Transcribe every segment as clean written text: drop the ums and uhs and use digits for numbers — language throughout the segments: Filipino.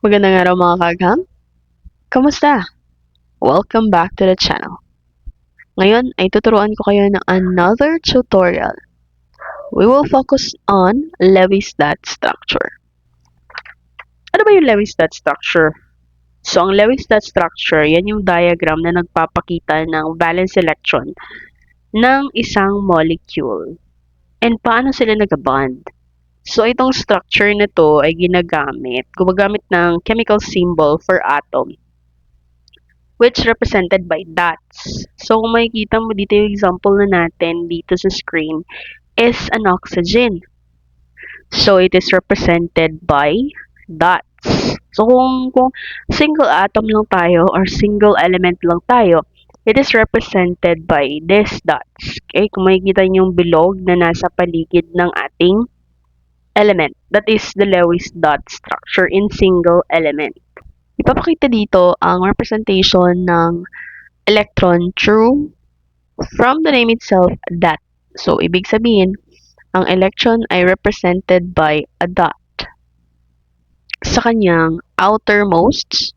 Magandang araw mga kagham. Kamusta? Welcome back to the channel. Ngayon ay tuturuan ko kayo ng another tutorial. We will focus on Lewis dot structure. Ano ba yung Lewis dot structure? So, ang Lewis dot structure, yan yung diagram na nagpapakita ng valence electron ng isang molecule. And paano sila nag-bond? So, itong structure na to ay gumagamit ng chemical symbol for atom, which represented by dots. So, kung makikita mo dito yung example na natin dito sa screen is an oxygen. So, it is represented by dots. So, kung single atom lang tayo or single element lang tayo, it is represented by these dots. Okay? Kung makikita niyo yung bilog na nasa paligid ng ating element. That is the Lewis dot structure in single element. Ipapakita dito ang representation ng electron through, from the name itself, dot. So, ibig sabihin, ang electron ay represented by a dot sa kanyang outermost.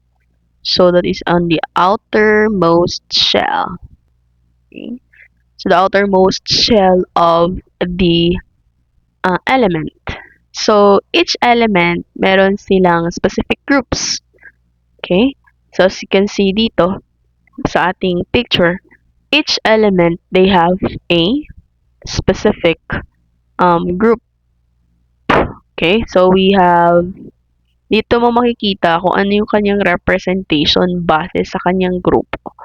So, that is on the outermost shell. Okay? So, the outermost shell of the element. So, each element, meron silang specific groups. Okay? So, as you can see dito, sa ating picture, each element, they have a specific group. Okay? So, we have, dito mo makikita kung ano yung kanyang representation base sa kanyang grupo.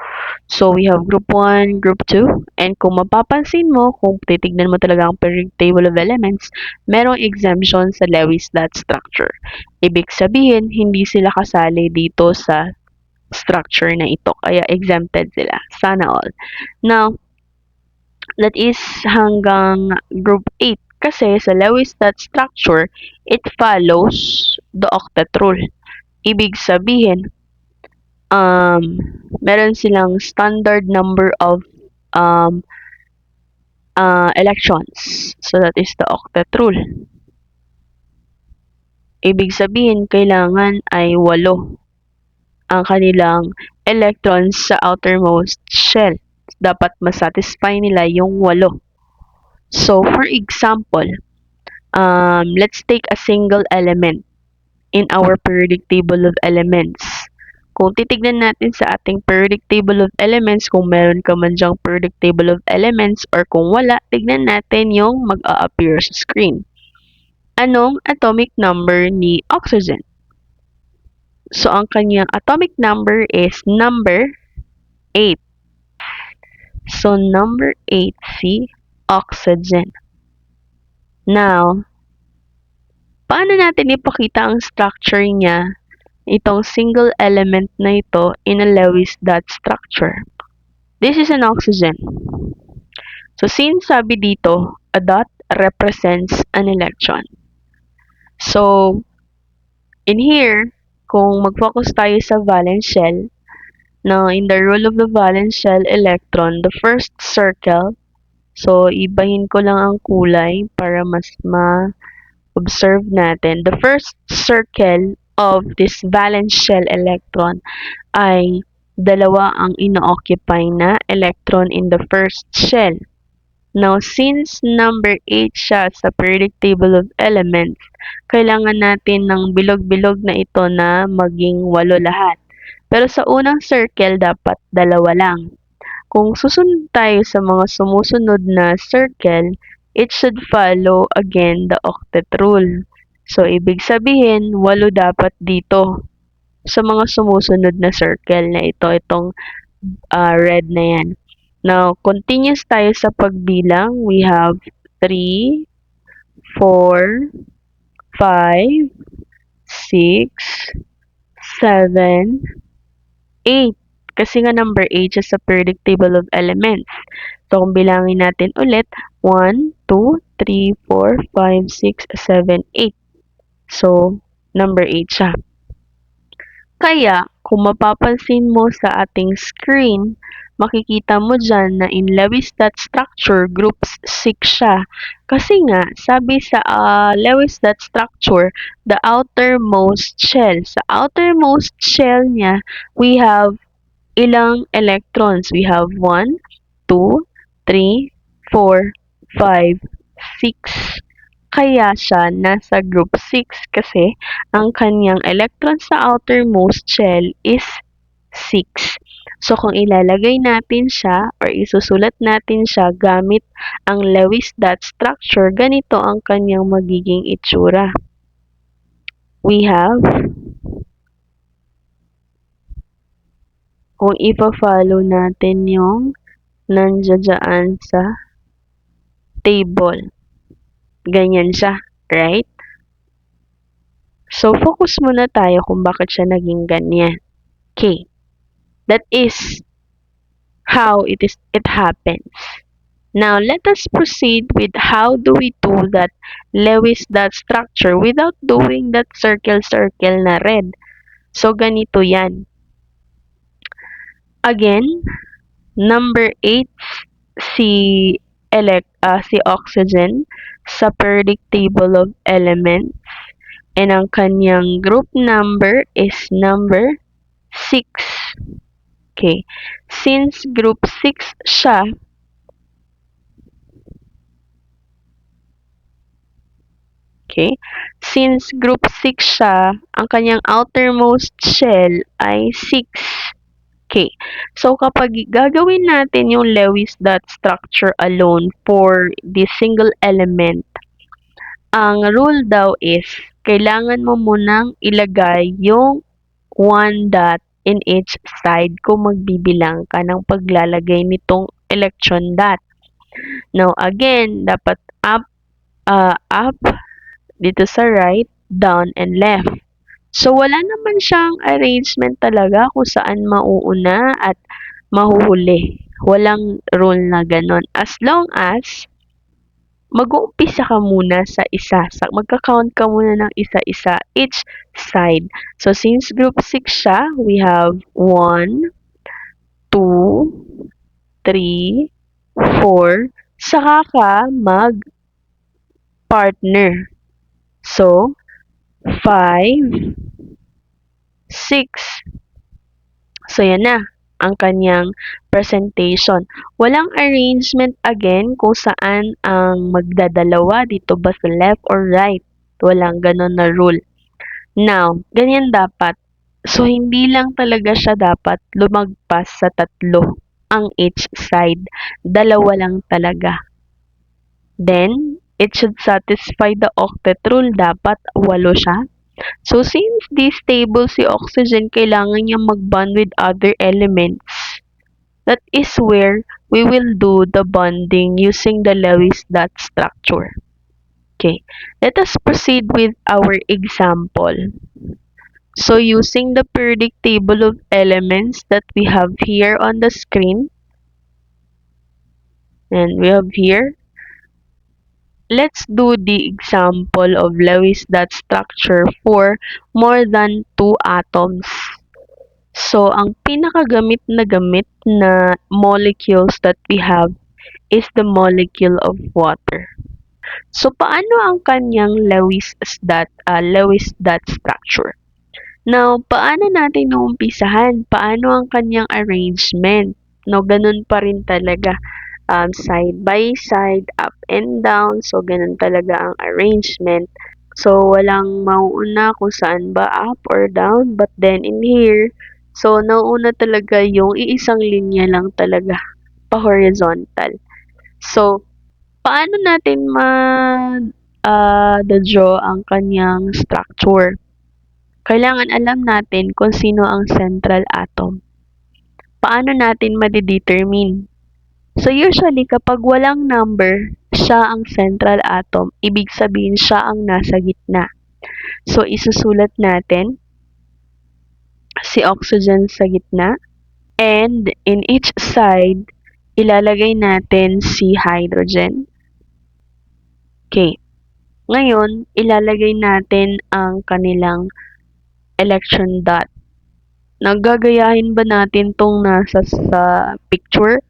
So, we have group 1, group 2, and kung mapapansin mo, kung titignan mo talaga ang periodic table of elements, merong exemption sa Lewis dot structure. Ibig sabihin, hindi sila kasali dito sa structure na ito. Kaya exempted sila. Sana all. Now, that is hanggang group 8. Kasi sa Lewis dot structure, it follows the octet rule. Ibig sabihin, meron silang standard number of electrons. So, that is the octet rule. Ibig sabihin, kailangan ay 8 ang kanilang electrons sa outermost shell. Dapat masatisfy nila yung 8. So, for example, let's take a single element in our periodic table of elements. Kung titignan natin sa ating periodic table of elements, kung meron ka man dyang periodic table of elements or kung wala, tignan natin yung mag-a-appear sa screen. Anong atomic number ni oxygen? So, ang kanyang atomic number is number 8. So, number 8, si oxygen. Now, paano natin ipakita ang structure niya, itong single element na ito, in a Lewis dot structure? This is an oxygen. So, since sabi dito, a dot represents an electron. So, in here, kung mag-focus tayo sa valence shell, now, in the rule of the valence shell electron, the first circle, so, ibahin ko lang ang kulay para mas ma-observe natin. The first circle of this valence shell electron ay 2 ang ino-occupy na electron in the first shell. Now, since number 8 siya sa periodic table of elements, kailangan natin ng bilog-bilog na ito na maging 8 lahat. Pero sa unang circle, dapat 2 lang. Kung susunod tayo sa mga sumusunod na circle, it should follow again the octet rule. So, ibig sabihin, 8 dapat dito sa mga sumusunod na circle na ito, itong red na yan. Now, continuous tayo sa pagbilang. We have 3, 4, 5, 6, 7, 8. Kasi nga number 8 siya sa periodic table of elements. So, kung bilangin natin ulit, 1, 2, 3, 4, 5, 6, 7, 8. So, number 8 siya. Kaya, kung mapapansin mo sa ating screen, makikita mo dyan na in Lewis dot structure, group 6 siya. Kasi nga, sabi sa Lewis dot structure, the outermost shell. Sa outermost shell niya, we have ilang electrons? We have 1, 2, 3, 4, 5, 6. Kaya siya nasa group 6 kasi ang kanyang electrons sa outermost shell is 6. So, kung ilalagay natin siya or isusulat natin siya gamit ang Lewis dot structure, ganito ang kanyang magiging itsura. We have, kung ipa-follow natin yung nandiyan sa table, ganyan siya, right? So, focus muna tayo kung bakit siya naging ganyan. Okay. That is how it happens. Now, let us proceed with how do we do that Lewis dot structure without doing that circle-circle na red. So, ganito yan. Again, number 8, si oxygen sa periodic table of elements. And ang kanyang group number is number 6. Okay. Since group 6 siya, okay, since group 6 siya, ang kanyang outermost shell ay 6. Okay. So, kapag gagawin natin yung Lewis dot structure alone for this single element, ang rule daw is, kailangan mo munang ilagay yung 1 dot in each side kung magbibilang ka ng paglalagay nitong electron dot. Now, again, dapat up, dito sa right, down, and left. So, wala naman siyang arrangement talaga kung saan mauuna at mahuhuli. Walang rule na ganon. As long as mag-uumpisa ka muna sa isa. Magka-count ka muna ng isa-isa each side. So, since group 6 siya, we have 1, 2, 3, 4. Saka ka mag-partner. So, 5, 6. So, yan na ang kanyang presentation. Walang arrangement again kung saan ang magdadalawa dito ba sa left or right. Walang ganon na rule. Now, ganyan dapat. So, hindi lang talaga siya dapat lumagpas sa 3 ang each side. 2 lang talaga. Then, it should satisfy the octet rule. Dapat 8 siya. So, since this stable si oxygen, kailangan niya mag-bond with other elements. That is where we will do the bonding using the Lewis dot structure. Okay, let us proceed with our example. So, using the periodic table of elements that we have here on the screen, and we have here, let's do the example of Lewis dot structure for more than 2 atoms. So, ang pinakagamit na molecules that we have is the molecule of water. So, paano ang kanyang Lewis dot structure? Now, paano natin uumpisahan? Paano ang kanyang arrangement? No, ganun pa rin talaga. Side by side, up and down. So, ganun talaga ang arrangement. So, walang mauuna kung saan ba up or down. But then, in here, so, nauuna talaga yung iisang linya lang talaga, pa-horizontal. So, paano natin draw ang kanyang structure? Kailangan alam natin kung sino ang central atom. Paano natin madidetermine? So, usually, kapag walang number, siya ang central atom. Ibig sabihin, siya ang nasa gitna. So, isusulat natin si oxygen sa gitna. And, in each side, ilalagay natin si hydrogen. Okay. Ngayon, ilalagay natin ang kanilang electron dot. Naggagayahin ba natin 'tong nasa sa picture?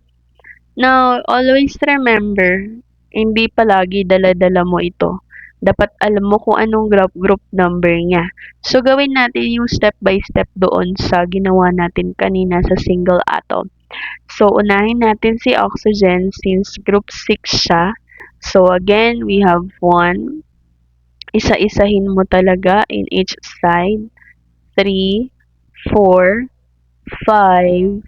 Now, always remember, hindi palagi dala-dala mo ito. Dapat alam mo kung anong group number niya. So, gawin natin yung step by step doon sa ginawa natin kanina sa single atom. So, unahin natin si oxygen since group 6 siya. So, again, we have 1. Isa-isahin mo talaga in each side. 3, 4, 5,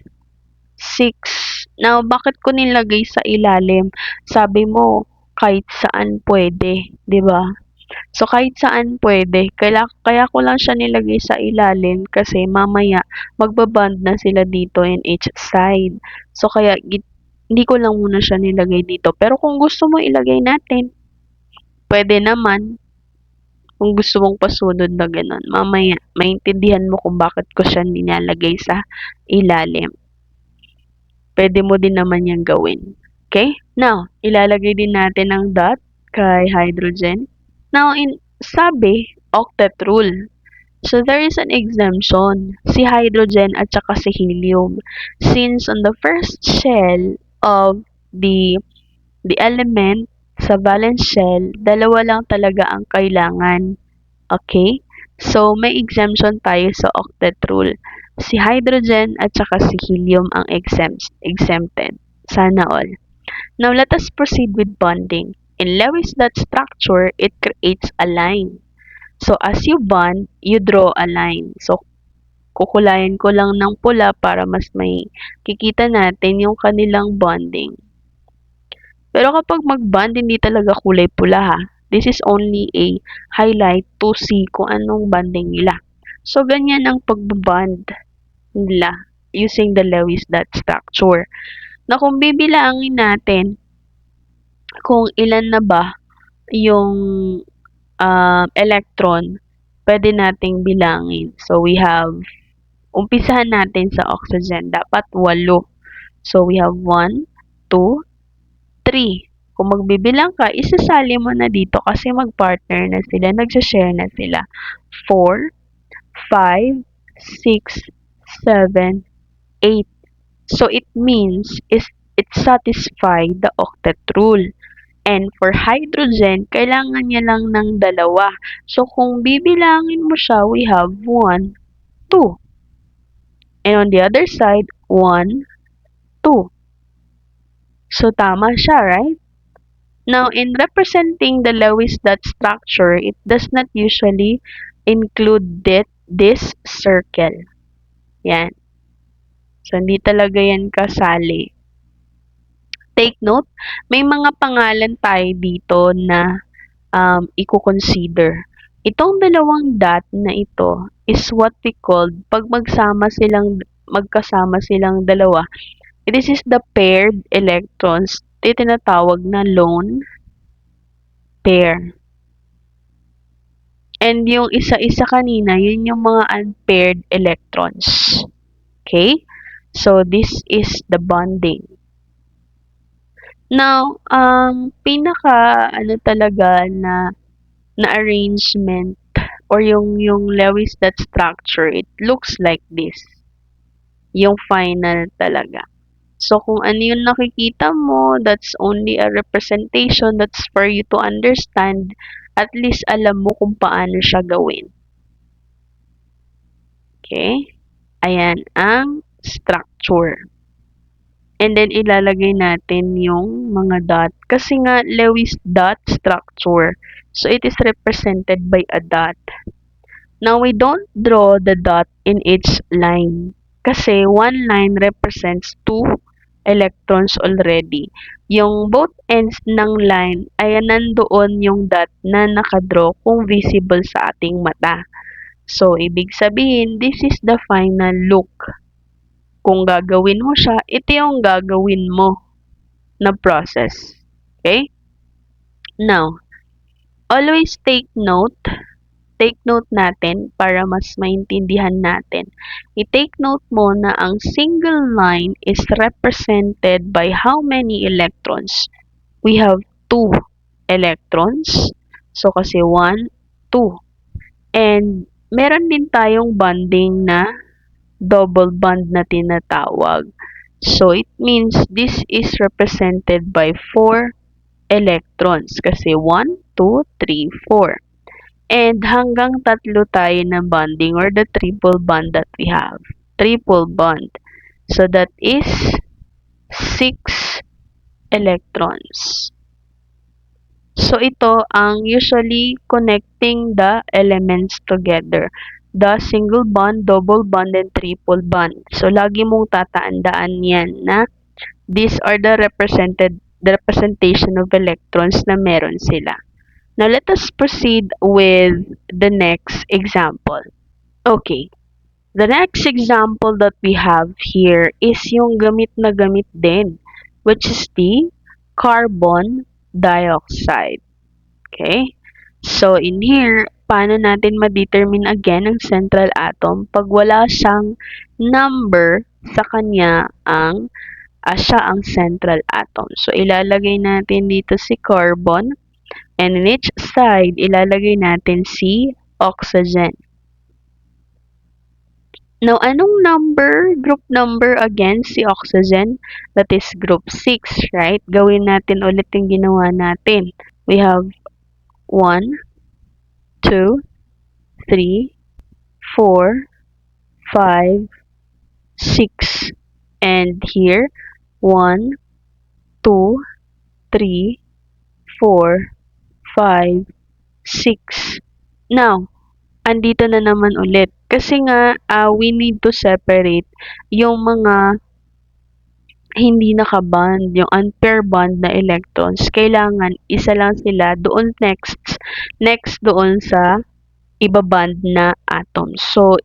6. Now, bakit ko nilagay sa ilalim? Sabi mo, kahit saan pwede, 'di ba? So, kahit saan pwede. Kaya ko lang siya nilagay sa ilalim kasi mamaya magbaband na sila dito in each side. So, kaya hindi ko lang muna siya nilagay dito. Pero kung gusto mo ilagay natin, pwede naman. Kung gusto mong pasunod na gano'n. Mamaya, maintindihan mo kung bakit ko siya nilalagay sa ilalim. Pwede mo din naman yang gawin. Okay? Now, ilalagay din natin ang dot kay hydrogen. Now, sabi, octet rule. So, there is an exemption. Si hydrogen at saka si helium. Since on the first shell of the element sa valence shell, dalawa lang talaga ang kailangan. Okay? So, may exemption tayo sa octet rule. Si hydrogen at saka si helium ang exempted. Sana all. Now, let us proceed with bonding. In Lewis dot structure, it creates a line. So, as you bond, you draw a line. So, kukulayan ko lang ng pula para mas may kikita natin yung kanilang bonding. Pero kapag mag-bond, hindi talaga kulay pula ha. This is only a highlight to see kung anong bonding nila. So, ganyan ang pag-bond nila using the Lewis dot structure. Na kung bibilangin natin kung ilan na ba yung electron, pwede nating bilangin. So, we have, umpisahan natin sa oxygen. Dapat 8. So, we have 1, 2, 3. Kung magbibilang ka, isasali mo na dito kasi mag-partner na sila, nagsashare na sila. 4, 5, 6, 7, 8. So, it means it satisfies the octet rule. And for hydrogen, kailangan niya lang ng 2. So, kung bibilangin mo siya, we have 1, 2. And on the other side, 1, 2. So, tama siya, right? Now, in representing the Lewis dot structure, it does not usually include this circle. Yan. So, hindi talaga yan kasali. Take note, may mga pangalan tayo dito na i-consider. Itong dalawang dot na ito is what we call, pag magkasama silang dalawa, this is the paired electrons. Ito tinatawag na lone pair. And yung isa-isa kanina, yun yung mga unpaired electrons. Okay? So, this is the bonding. Now, pinaka talaga na arrangement or yung Lewis dot structure, it looks like this. Yung final talaga. So, kung ano yung nakikita mo, that's only a representation. That's for you to understand. At least alam mo kung paano siya gawin. Okay? Ayan ang structure. And then, ilalagay natin yung mga dot. Kasi nga, Lewis dot structure. So, it is represented by a dot. Now, we don't draw the dot in each line. Kasi, one line represents 2 electrons already. Yung both ends ng line ay nandoon yung dot na nakadraw kung visible sa ating mata. So, ibig sabihin, this is the final look. Kung gagawin mo siya, ito yung gagawin mo na process. Okay? Now, always take note natin para mas maintindihan natin. I-take note mo na ang single line is represented by how many electrons? We have 2 electrons. So, kasi 1, 2. And, meron din tayong bonding na double bond na tinatawag. So, it means this is represented by 4 electrons kasi 1, 2, 3, 4. And hanggang tatlo tayo na bonding or the triple bond that we have. Triple bond. So, that is 6 electrons. So, ito ang usually connecting the elements together. The single bond, double bond, and triple bond. So, lagi mong tatandaan yan na these are the representation of electrons na meron sila. Now, let us proceed with the next example. Okay. The next example that we have here is yung gamit na gamit din, which is the carbon dioxide. Okay? So, in here, paano natin ma-determine again ang central atom pag wala siyang number sa kanya siya ang central atom. So, ilalagay natin dito si carbon and in each side, ilalagay natin si oxygen. Now, anong number? Group number again, si oxygen. That is group 6, right? Gawin natin ulit yung ginawa natin. We have 1, 2, 3, 4, 5, 6. And here, 1, 2, 3, 4, 5, 6. Now, andito na naman ulit. Kasi nga, we need to separate yung mga hindi nakabond, yung unpair bond na electrons. Kailangan, isa lang sila doon next doon sa ibaband na atom. So,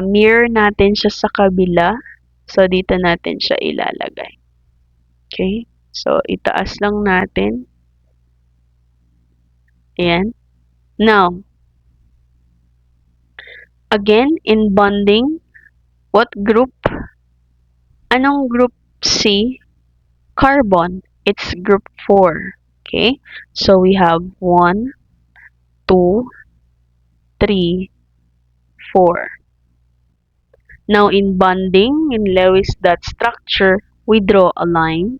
mirror natin siya sa kabila. So, dito natin siya ilalagay. Okay? So, itaas lang natin. Ayan. Now, again, in bonding, what group? Anong group C? Carbon. It's group 4. Okay? So, we have 1, 2, 3, 4. Now, in bonding, in Lewis dot structure, we draw a line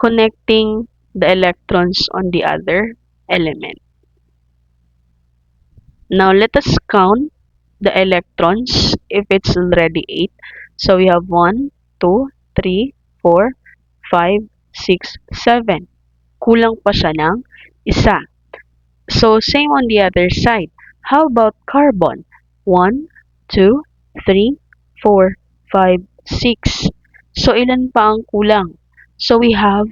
connecting the electrons on the other element. Now, let us count the electrons if it's already 8. So, we have 1, 2, 3, 4, 5, 6, 7. Kulang pa siya ng isa. So, same on the other side. How about carbon? 1, 2, 3, 4, 5, 6. So, ilan pa ang kulang? So, we have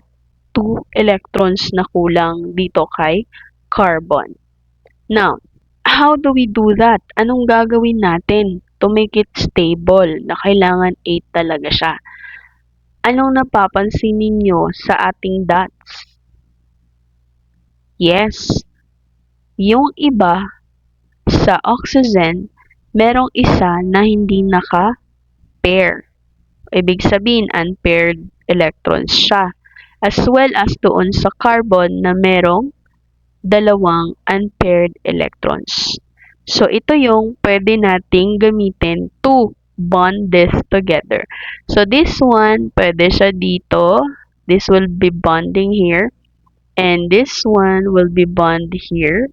2 electrons na kulang dito kay carbon. Now, how do we do that? Anong gagawin natin to make it stable na kailangan 8 talaga siya? Anong napapansin ninyo sa ating dots? Yes, yung iba sa oxygen, merong isa na hindi naka-pair. Ibig sabihin, unpaired electrons siya. As well as doon sa carbon na merong dalawang unpaired electrons. So, ito yung pwede nating gamitin to bond this together. So, this one, pwede siya dito. This will be bonding here. And this one will be bond here.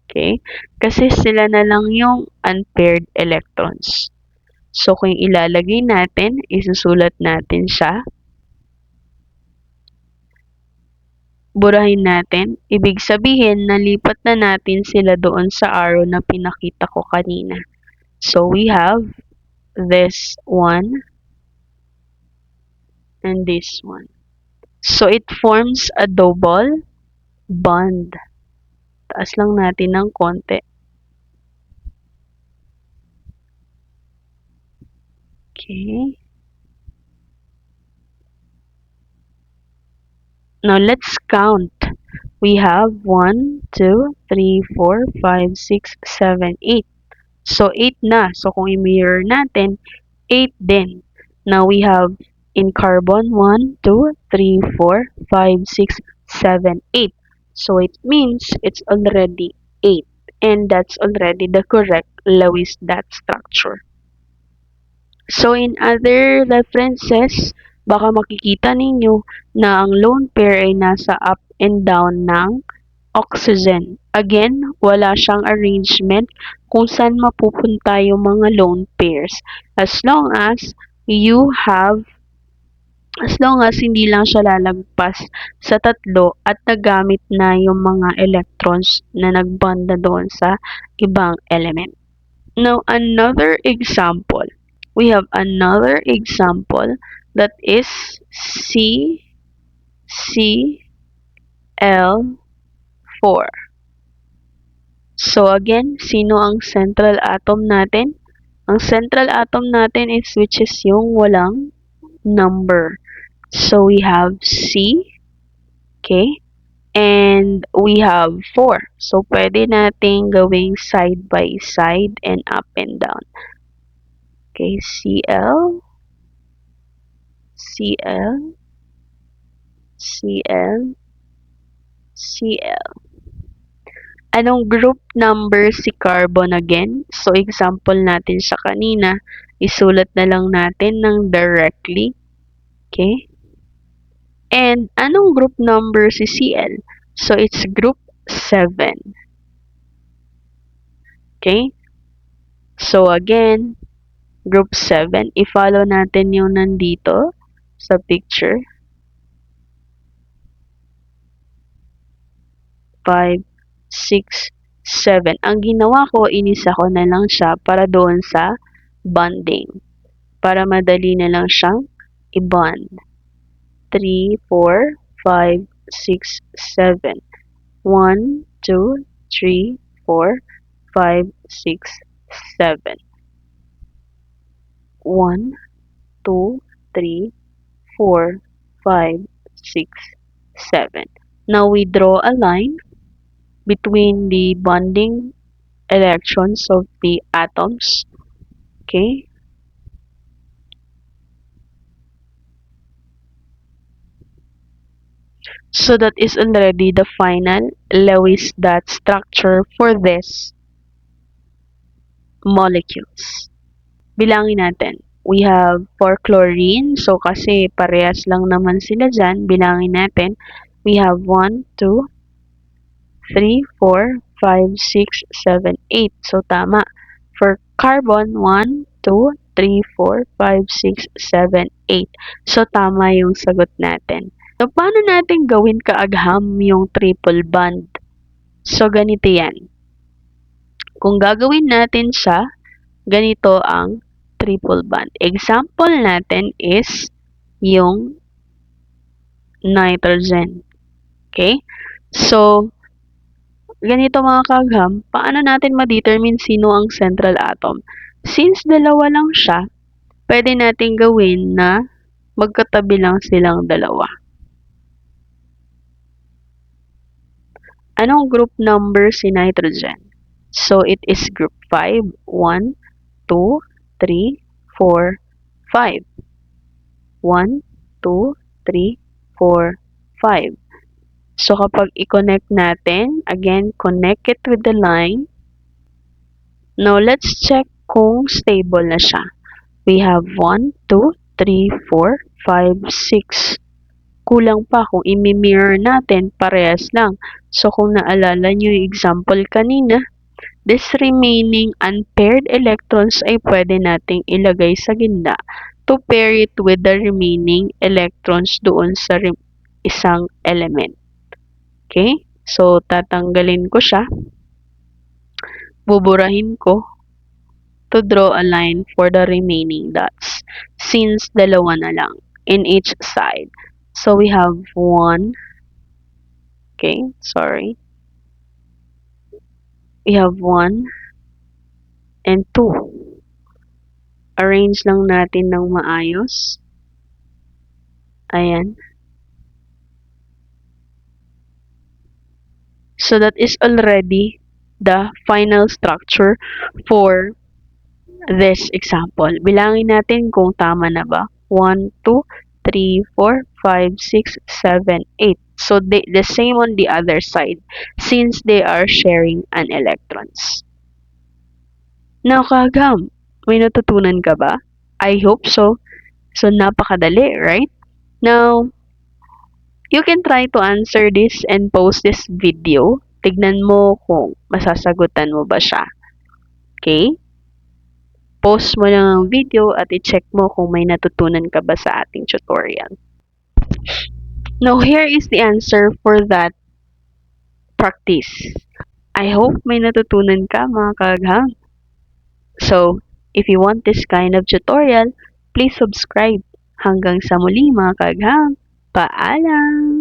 Okay? Kasi sila na lang yung unpaired electrons. So, kung ilalagay natin, isusulat natin siya. Burahin natin. Ibig sabihin, nalipat na natin sila doon sa arrow na pinakita ko kanina. So, we have this one and this one. So, it forms a double bond. Taas lang natin ng konti. Okay. Now, let's count. We have 1, 2, 3, 4, 5, 6, 7, 8. So, 8 na. So, kung i-mirror natin, 8 din. Now, we have in carbon 1, 2, 3, 4, 5, 6, 7, 8. So, it means it's already 8. And that's already the correct Lewis dot structure. So in other references, baka makikita ninyo na ang lone pair ay nasa up and down ng oxygen. Again, wala siyang arrangement kung saan mapupunta yung mga lone pairs. As long as you have as long as hindi lang siya lalagpas sa tatlo at nagamit na yung mga electrons na nagbond na doon sa ibang element. Now, another example. We have another example that is CCl4. So again, sino ang central atom natin? Ang central atom natin is which is yung walang number. So we have C, okay? And we have 4. So pwede nating gawing side by side and up and down. Okay, Cl, Cl, Cl, Cl. Anong group number si carbon again? So example natin sa kanina, isulat na lang natin ng directly. Okay? And anong group number si Cl? So it's group 7. Okay? So again, group 7, i-follow natin yung nandito sa picture. 5, 6, 7. Ang ginawa ko, inisa ko na lang siya para doon sa bonding. Para madali na lang siyang i-bond. 3, 4, 5, 6, 7. 1, 2, 3, 4, 5, 6, 7. 1, 2, 3, 4, 5, 6, 7. Now we draw a line between the bonding electrons of the atoms. Okay? So that is already the final Lewis dot structure for this molecules. Bilangin natin. We have for chlorine, so kasi parehas lang naman sila dyan, bilangin natin. We have 1, 2, 3, 4, 5, 6, 7, 8. So tama. For carbon, 1, 2, 3, 4, 5, 6, 7, 8. So tama yung sagot natin. So paano natin gawin kaagham yung triple bond? So ganito yan. Kung gagawin natin siya, ganito ang triple bond. Example natin is yung nitrogen. Okay? So, ganito mga kagham, paano natin ma-determine sino ang central atom? Since dalawa lang siya, pwede natin gawin na magkatabi lang silang dalawa. Anong group number si nitrogen? So, it is group 5. 1, 2, 3, 4, 5. 1, 2, 3, 4, 5. So, kapag i-connect natin, again, connect it with the line. Now, let's check kung stable na siya. We have 1, 2, 3, 4, 5, 6. Kulang pa kung imi-mirror natin, parehas lang. So, kung naalala nyo yung example kanina, this remaining unpaired electrons ay pwede nating ilagay sa gitna to pair it with the remaining electrons doon sa isang element. Okay? So, tatanggalin ko siya. Buburahin ko to draw a line for the remaining dots since dalawa na lang in each side. So, we have 1. Okay, sorry. We have 1 and 2. Arrange lang natin ng maayos. Ayan. So, that is already the final structure for this example. Bilangin natin kung tama na ba. 1, 2, 3, 4, 5, 6, 7, 8. So, the same on the other side since they are sharing an electrons. Now, kagam, may natutunan ka ba? I hope so. So, napakadali, right? Now, you can try to answer this and post this video. Tignan mo kung masasagutan mo ba siya. Okay? Post mo lang ang video at i-check mo kung may natutunan ka ba sa ating tutorial. Now, here is the answer for that practice. I hope may natutunan ka mga kaagham. So, if you want this kind of tutorial, please subscribe. Hanggang sa muli mga kaagham. Paalam!